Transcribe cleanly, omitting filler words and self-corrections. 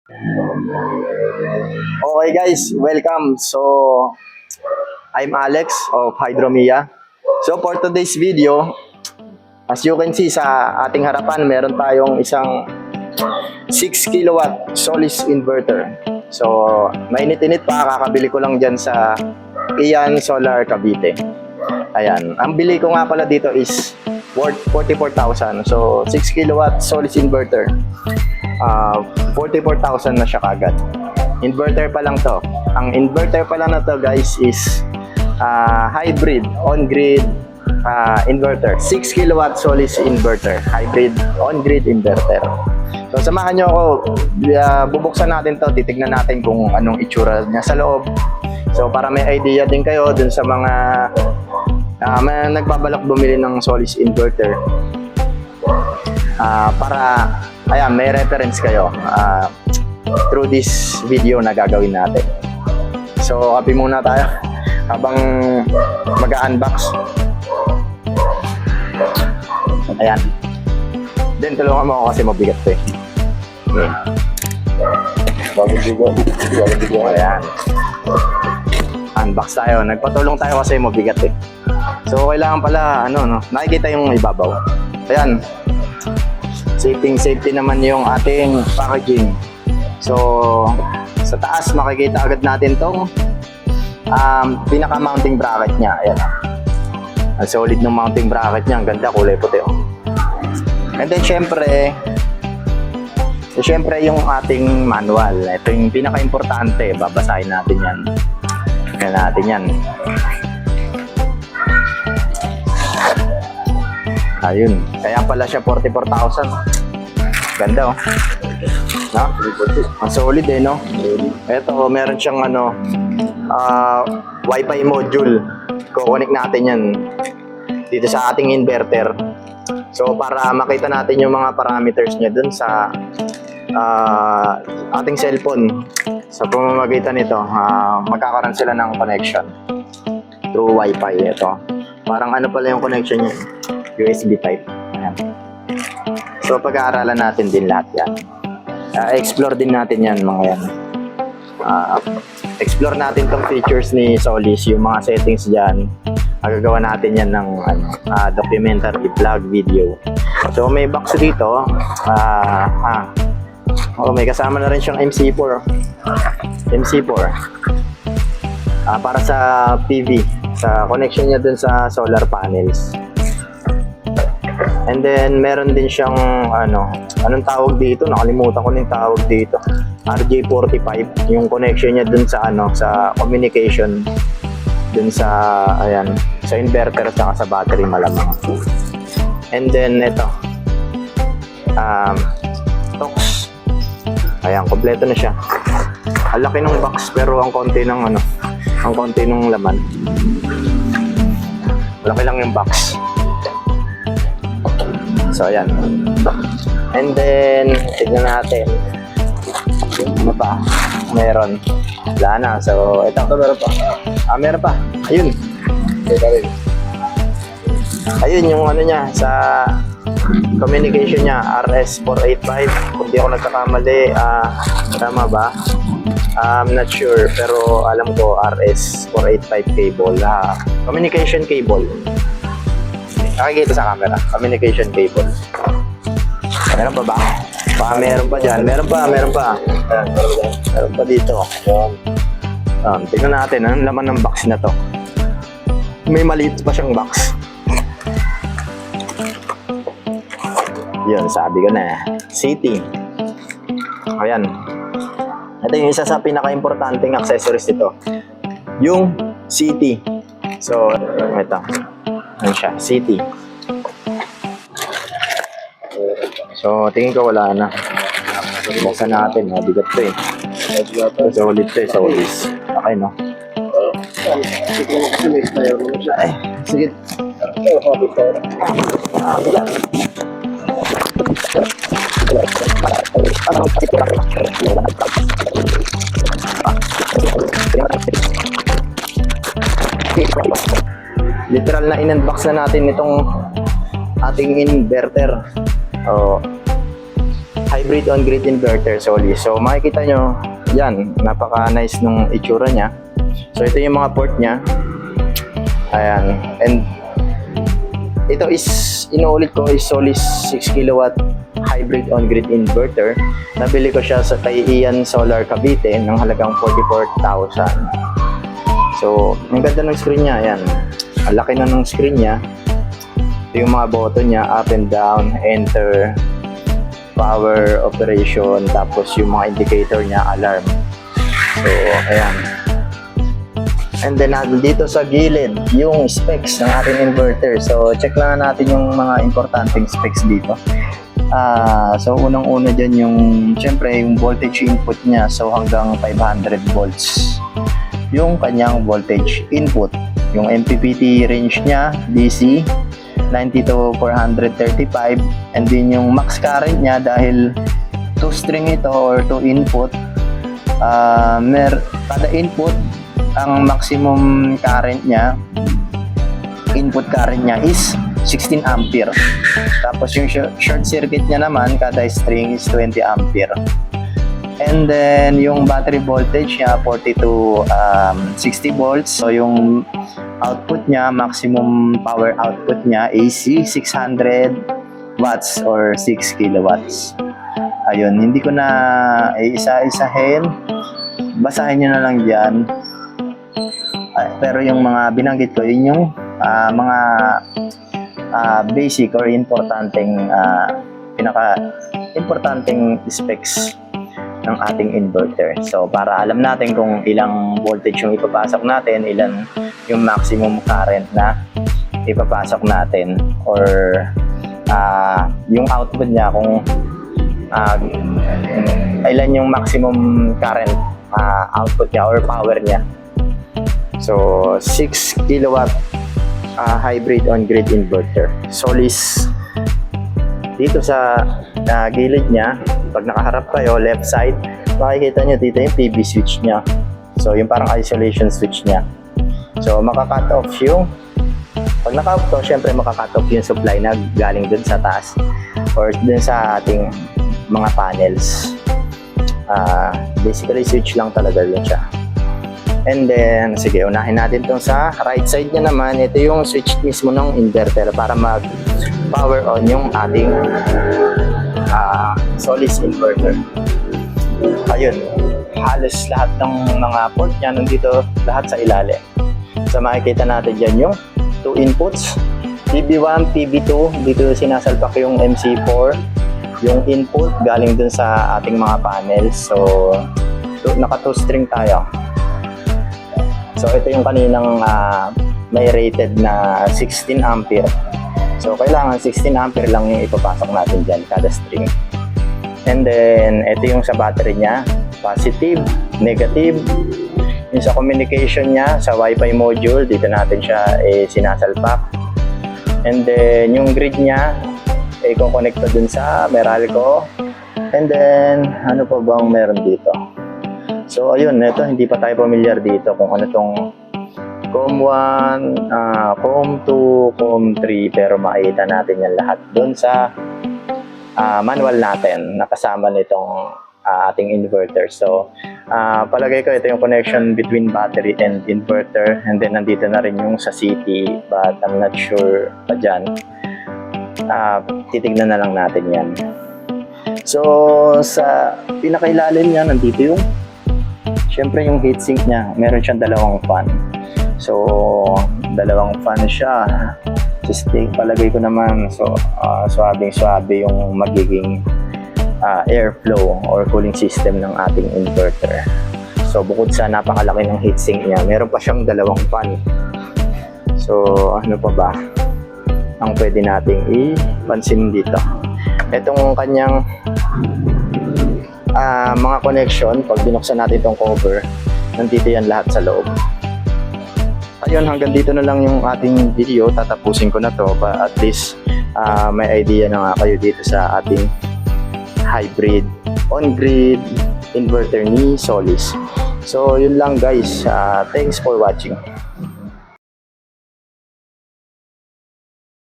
Okay guys, welcome. So, I'm Alex of Hydromia. So for today's video, as you can see sa ating harapan, meron tayong isang 6 kilowatt Solis inverter. So, mainit-init pa, kakabili ko lang dyan sa Ian Solar Cavite. Ayan, ang bili ko nga pala dito is worth 44,000. So, 6 kilowatt Solis inverter. 44,000 na siya kagad. Inverter pa lang to. Ang inverter pa lang na to guys is hybrid on-grid inverter. 6 kilowatt Solis inverter. Hybrid on-grid inverter. So samahan nyo ako. Bubuksan natin to. Titignan natin kung anong itsura niya sa loob. So para may idea din kayo dun sa mga nagbabalak bumili ng Solis inverter. Para ayan, may reference kayo through this video na gagawin natin. So, kape muna tayo habang mag-unbox. Ayan. Then, tulungan mo ako kasi mabigat to eh. Okay. Ayan. Unbox tayo. Nagpatulong tayo kasi mabigat eh. So, kailangan pala, nakikita yung ibabaw. Ayan. Safety naman yung ating packaging. So, sa taas makikita agad natin tong pinaka-mounting bracket niya. Ayan. Ang solid ng mounting bracket niya. Ang ganda, kulay puti. Oh. And then, syempre yung ating manual. Ito yung pinaka-importante. Babasahin natin yan. Kaya natin yan. Ayun. Kaya pala siya 44,000. Ganda oh. No? Ang solid eh, no? Ito, meron siyang Wi-Fi module. Kukonek natin yan dito sa ating inverter. So, para makita natin yung mga parameters niya dun sa ating cellphone. Sa pamamagitan nito, magkakaroon sila ng connection through Wi-Fi. Ito. Parang pala yung connection niya. USB type. Ayan. So, pag-aaralan natin din lahat yan. Explore din natin yan, mga yan. Explore natin tong features ni Solis, yung mga settings dyan. Magagawa natin yan ng documentary vlog video. So, may box dito. May kasama na rin siyang MC4. MC4. Para sa PV. Sa connection niya dun sa solar panels. And then, meron din siyang, anong tawag dito? Nakalimutan ko yung tawag dito. RJ45, yung connection niya dun sa, sa communication. Dun sa, ayan, sa inverter at sa battery malamang. And then, ito. Tox. Ayan, kompleto na siya. Ang laki ng box, pero ang konti ng, ang konti ng laman. Laki lang yung box. So, ayan. And then, tignan natin. Ano pa? Meron. Wala na. So, ito. Meron pa. Meron pa. Ayun. Ayun yung niya. Sa communication niya. RS485. Kung di ako nagkakamali. Tama ba? I'm not sure. Pero alam ko RS485 cable. Communication cable. Nakikita sa camera. Communication cable. Meron pa ba? Meron pa dyan. Meron pa. Meron pa dito. Tignan natin. Anong laman ng box na to? May maliit pa siyang box. Yun, sabi ko na. City. Ayan. Ito yung isa sa pinaka-importanting accessories nito. Yung City. So, ito. Ano siya? City. So, tingin ko wala na. Buksan natin. Mabigat to eh. Solid to eh. Solis. Okay, no? Ay, sige. Literal na in-unbox na natin itong ating inverter. hybrid on-grid inverter Solis. So makikita nyo, yan, napaka-nice nung itsura niya. So ito yung mga port niya. Ayan. And ito is, inuulit ko, is Solis 6 kilowatt hybrid on-grid inverter. Nabili ko siya sa kay Ian Solar Cavite ng halagang 44,000. So, ang ganda ng screen niya, ayan. Ang laki na ng screen niya. Ito yung mga button niya, up and down, enter, power operation, tapos yung mga indicator niya, alarm. So, ayan. And then, dito sa gilid, yung specs ng ating inverter. So, check lang natin yung mga importanteng specs dito. So, unang-una dyan yung, syempre, yung voltage input niya. So, hanggang 500 volts. Yung kanyang voltage input. Yung MPPT range niya, DC, 90 to 435. And then yung max current niya, dahil 2 string ito or 2 input, kada input, ang maximum current niya, input current niya is 16 ampere. Tapos yung short circuit niya naman, kada string is 20 ampere. And then yung battery voltage niya, 40 to 60 volts. So yung output niya, maximum power output niya, AC, 600 watts or 6 kilowatts. Ayun, hindi ko na isa-isahin. Basahin nyo na lang dyan. Pero yung mga binanggit ko, yun yung mga basic or importanteng pinaka-importanteng specs ng ating inverter. So, para alam natin kung ilang voltage yung ipapasok natin, ilan yung maximum current na ipapasok natin, or yung output niya, kung ilan yung maximum current output niya or power niya. So, 6 kilowatt hybrid on-grid inverter. Solis. Dito sa gilid niya, pag nakaharap kayo, left side, makikita nyo dito yung PV switch niya. So, yung parang isolation switch niya. So, maka-cut off yung, pag naka-off to, syempre maka-cut off yung supply na galing dun sa taas or dun sa ating mga panels. Basically, switch lang talaga yun siya. And then, sige, unahin natin itong sa right side niya naman. Ito yung switch mismo ng inverter para mag-power on yung ating Solis inverter. Ayun, halos lahat ng mga port niya nandito, lahat sa ilalim. So, makikita natin dyan yung 2 inputs, PB1, PB2. Dito sinasalpak yung MC4, yung input galing dun sa ating mga panels. So, naka 2 string tayo. So, ito yung kaninang may rated na 16 ampere. So, kailangan 16 ampere lang yung ipapasok natin dyan kada string. And then, ito yung sa battery niya. Positive, negative. Yung sa communication niya, sa Wi-Fi module, dito natin siya sinasalpak. And then, yung grid niya, i-connect dun sa Meralco. And then, ano pa bang meron dito? So, ayun, ito, hindi pa tayo familiar dito kung ano tong COM1, COM2, COM3, pero makita natin yan lahat doon sa manual natin, nakasama nitong ating inverter. So, palagay ko ito yung connection between battery and inverter, and then nandito na rin yung sa city, but I'm not sure pa dyan. Titignan na lang natin yan. So, sa pinakailalim niya, nandito yung syempre yung heatsink niya, meron siyang dalawang fan. So, dalawang fan siya. System, palagay ko naman, so, swabing-swabe yung magiging airflow or cooling system ng ating inverter. So, bukod sa napakalaki ng heatsink niya, meron pa siyang dalawang fan. So, ano pa ba ang pwede nating ipansin dito? Itong kanyang mga connection, pag binuksan natin itong cover, nandito yan lahat sa loob. Ayun, hanggang dito na lang yung ating video. Tatapusin ko na to, but at least may idea na nga kayo dito sa ating hybrid on-grid inverter ni Solis. So yun lang guys, thanks for watching.